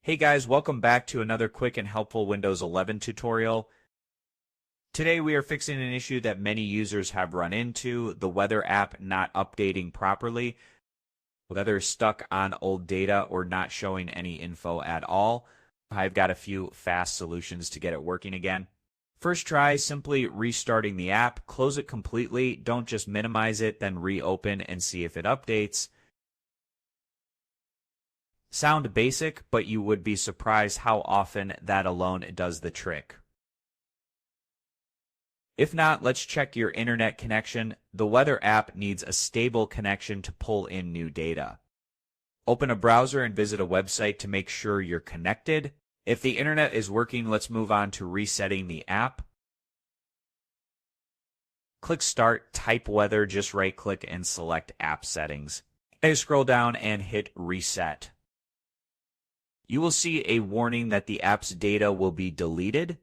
Hey guys, welcome back to another quick and helpful Windows 11 tutorial. Today we are fixing an issue that many users have run into, the weather app not updating properly, whether stuck on old data or not showing any info at all. I've got a few fast solutions to get it working again. First try simply restarting the app, close it completely, don't just minimize it, then reopen and see if it updates. Sound basic, but you would be surprised how often that alone does the trick. If not, let's check your internet connection. The weather app needs a stable connection to pull in new data. Open a browser and visit a website to make sure you're connected. If the internet is working, let's move on to resetting the app. Click Start, type weather, just right-click and select App Settings. And scroll down and hit Reset. You will see a warning that the app's data will be deleted.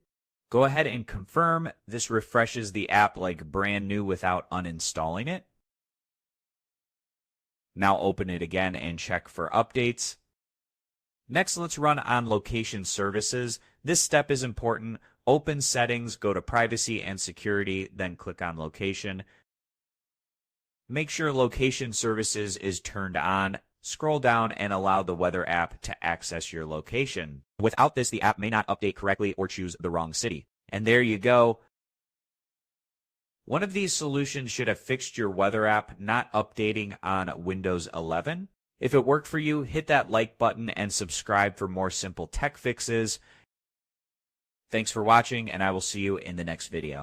Go ahead and confirm. This refreshes the app like brand new without uninstalling it. Now open it again and check for updates. Next, let's run on location services. This step is important. Open Settings, go to Privacy and Security, then click on Location. Make sure Location Services is turned on. Scroll down and allow the weather app to access your location. Without this, the app may not update correctly or choose the wrong city. And there you go. One of these solutions should have fixed your weather app not updating on Windows 11. If it worked for you, hit that like button and subscribe for more simple tech fixes. Thanks for watching, and I will see you in the next video.